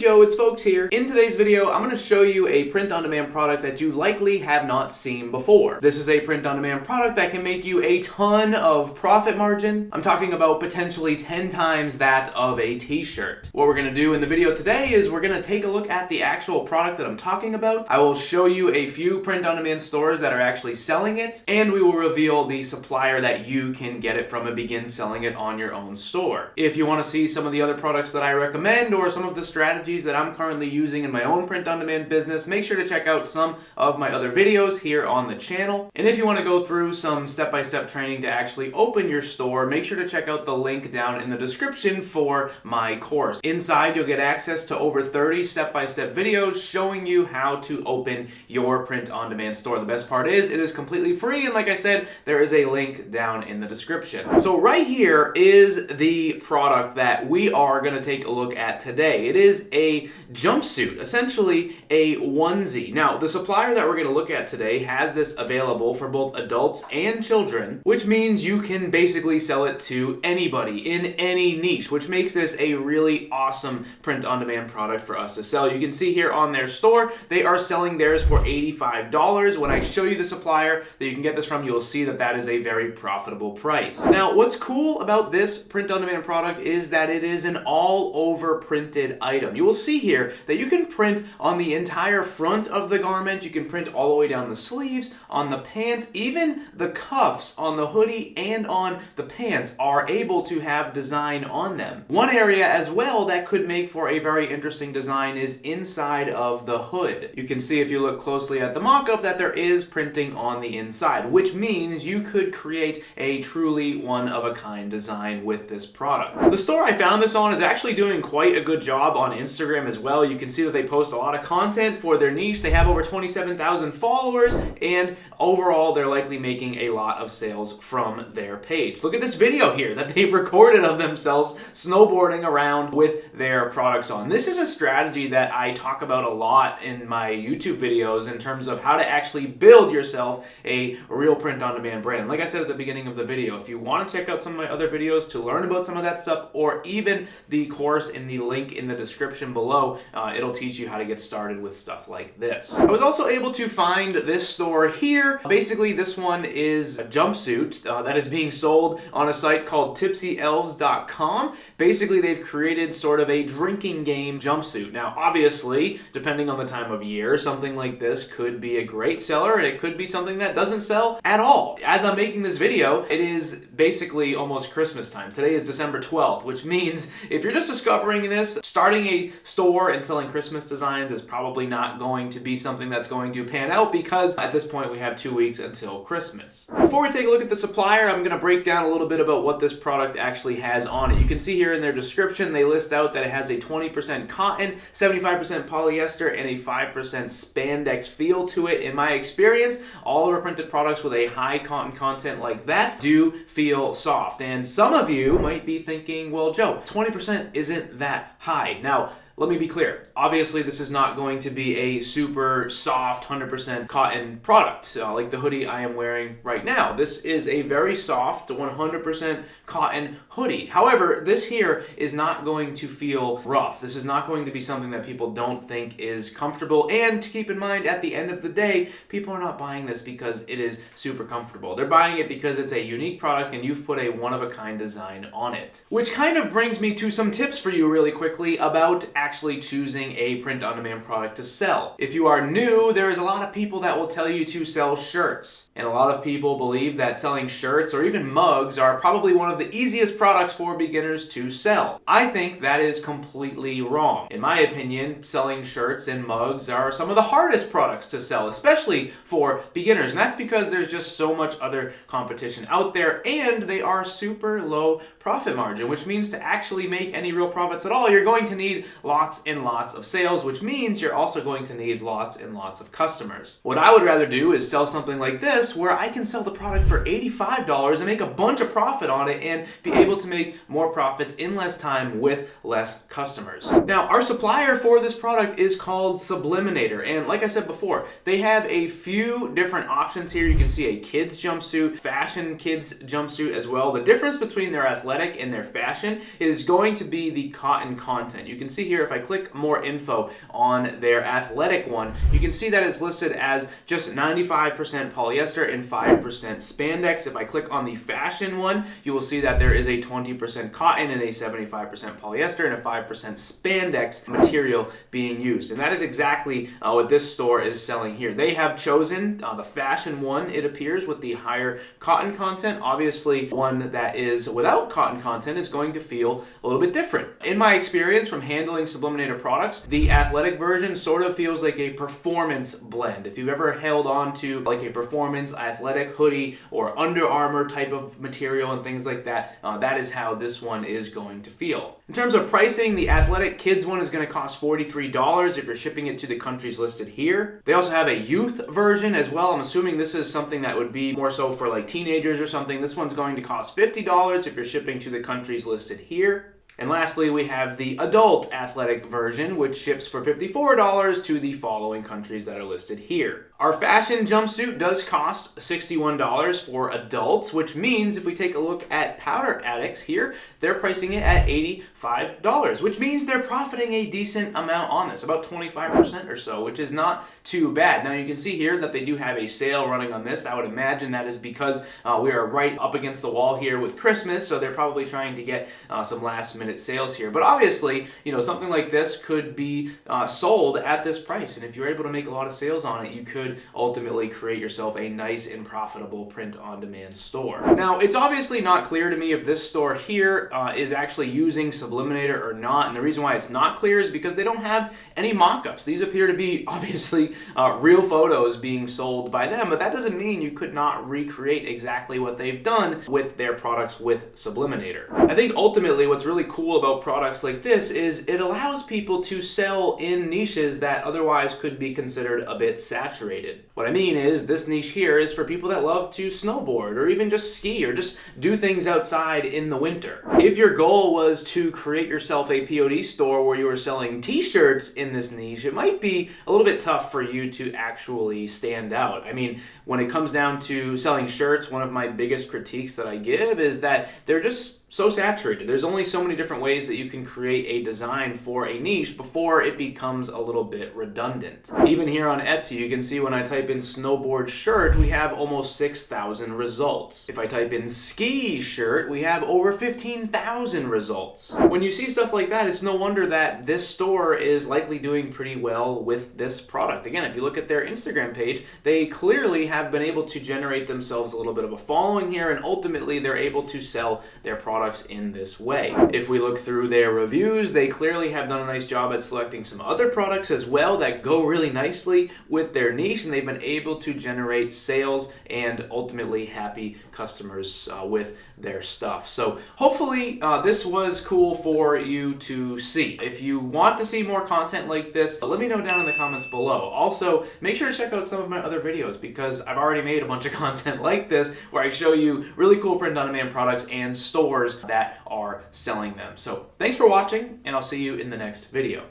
yo, it's Folks here. In today's video, I'm going to show you a print-on-demand product that you likely have not seen before. This is a print-on-demand product that can make you a ton of profit margin. I'm talking about potentially 10 times that of a t-shirt. What we're going to do in the video today is we're going to take a look at the actual product that I'm talking about. I will show you a few print-on-demand stores that are actually selling it, and we will reveal the supplier that you can get it from and begin selling it on your own store. If you want to see some of the other products that I recommend or some of the strategies that I'm currently using in my own print-on-demand business, make sure to check out some of my other videos here on the channel. And if you want to go through some step-by-step training to actually open your store, make sure to check out the link down in the description for my course. Inside, you'll get access to over 30 step-by-step videos showing you how to open your print-on-demand store. The best part is it is completely free, and like I said, there is a link down in the description. So right here is the product that we are going to take a look at today. It is a jumpsuit, essentially a onesie. Now, the supplier that we're going to look at today has this available for both adults and children, which means you can basically sell it to anybody in any niche, which makes this a really awesome print-on-demand product for us to sell. You can see here on their store, they are selling theirs for $85. When I show you the supplier that you can get this from, you'll see that that is a very profitable price. Now, what's cool about this print-on-demand product is that it is an all-over printed item. You will see here that you can print on the entire front of the garment, you can print all the way down the sleeves, on the pants, even the cuffs on the hoodie and on the pants are able to have design on them. One area as well that could make for a very interesting design is inside of the hood. You can see if you look closely at the mock-up that there is printing on the inside, which means you could create a truly one-of-a-kind design with this product. The store I found this on is actually doing quite a good job on Instagram as well. You can see that they post a lot of content for their niche. They have over 27,000 followers, and overall they're likely making a lot of sales from their page. Look at this video here that they've recorded of themselves snowboarding around with their products on. This is a strategy that I talk about a lot in my YouTube videos in terms of how to actually build yourself a real print-on-demand brand. And like I said at the beginning of the video, if you want to check out some of my other videos to learn about some of that stuff, or even the course in the link in the description below, it'll teach you how to get started with stuff like this. I was also able to find this store here. Basically, this one is a jumpsuit that is being sold on a site called tipsyelves.com. Basically, they've created sort of a drinking game jumpsuit. Now, obviously, depending on the time of year, something like this could be a great seller, and it could be something that doesn't sell at all. As I'm making this video, it is basically almost Christmas time. Today is December 12th, which means if you're just discovering this, starting a store and selling Christmas designs is probably not going to be something that's going to pan out, because at this point we have 2 weeks until Christmas. Before we take a look at the supplier, I'm going to break down a little bit about what this product actually has on it. You can see here in their description, they list out that it has a 20% cotton, 75% polyester, and a 5% spandex feel to it. In my experience, all of our printed products with a high cotton content like that do feel soft. And some of you might be thinking, well, Joe, 20% isn't that high. Now, let me be clear. Obviously, this is not going to be a super soft 100% cotton product like the hoodie I am wearing right now. This is a very soft 100% cotton hoodie. However, this here is not going to feel rough. This is not going to be something that people don't think is comfortable. And to keep in mind, at the end of the day, people are not buying this because it is super comfortable. They're buying it because it's a unique product and you've put a one-of-a-kind design on it. Which kind of brings me to some tips for you really quickly about actually choosing a print-on-demand product to sell. If you are new, there is a lot of people that will tell you to sell shirts. And a lot of people believe that selling shirts or even mugs are probably one of the easiest products for beginners to sell. I think that is completely wrong. In my opinion, selling shirts and mugs are some of the hardest products to sell, especially for beginners. And that's because there's just so much other competition out there, and they are super low profit margin, which means to actually make any real profits at all, you're going to need lots and lots of sales, which means you're also going to need lots and lots of customers. What I would rather do is sell something like this, where I can sell the product for $85 and make a bunch of profit on it and be able to make more profits in less time with less customers. Now, our supplier for this product is called Subliminator, and like I said before, they have a few different options here. You can see a kids jumpsuit, fashion kids jumpsuit as well. The difference between their athletic and their fashion is going to be the cotton content. You can see here if I click more info on their athletic one, you can see that it's listed as just 95% polyester and 5% spandex. If I click on the fashion one, you will see that there is a 20% cotton and a 75% polyester and a 5% spandex material being used. And that is exactly what this store is selling here. They have chosen the fashion one, it appears, with the higher cotton content. Obviously, one that is without cotton content is going to feel a little bit different. In my experience from handling Subliminator products, the athletic version sort of feels like a performance blend. If you've ever held on to like a performance athletic hoodie or Under Armour type of material and things like that, that is how this one is going to feel. In terms of pricing, the athletic kids one is going to cost $43 if you're shipping it to the countries listed here. They also have a youth version as well. I'm assuming this is something that would be more so for like teenagers or something. This one's going to cost $50 if you're shipping to the countries listed here. And lastly, we have the adult athletic version, which ships for $54 to the following countries that are listed here. Our fashion jumpsuit does cost $61 for adults, which means if we take a look at Powder Addicts here, they're pricing it at $85, which means they're profiting a decent amount on this, about 25% or so, which is not too bad. Now you can see here that they do have a sale running on this. I would imagine that is because we are right up against the wall here with Christmas, so they're probably trying to get some last minute sales here. But obviously, something like this could be sold at this price, and if you're able to make a lot of sales on it, you could ultimately create yourself a nice and profitable print-on-demand store. Now, it's obviously not clear to me if this store here is actually using Subliminator or not, and the reason why it's not clear is because they don't have any mock-ups. These appear to be obviously real photos being sold by them, but that doesn't mean you could not recreate exactly what they've done with their products with Subliminator. I think ultimately what's really cool about products like this is it allows people to sell in niches that otherwise could be considered a bit saturated. What I mean is this niche here is for people that love to snowboard or even just ski or just do things outside in the winter. If your goal was to create yourself a POD store where you were selling t-shirts in this niche, it might be a little bit tough for you to actually stand out. I mean, when it comes down to selling shirts, one of my biggest critiques that I give is that they're just so saturated. There's only so many different ways that you can create a design for a niche before it becomes a little bit redundant. Even here on Etsy, you can see when I type in snowboard shirt, we have almost 6,000 results. If I type in ski shirt, we have over 15,000 results. When you see stuff like that, it's no wonder that this store is likely doing pretty well with this product. Again, if you look at their Instagram page, they clearly have been able to generate themselves a little bit of a following here, and ultimately they're able to sell their products in this way. If we look through their reviews, they clearly have done a nice job at selecting some other products as well that go really nicely with their niche, and they've been able to generate sales and ultimately happy customers with their stuff. So hopefully this was cool for you to see. If you want to see more content like this, let me know down in the comments below. Also, make sure to check out some of my other videos because I've already made a bunch of content like this where I show you really cool print-on-demand products and stores that are selling them. So thanks for watching, and I'll see you in the next video.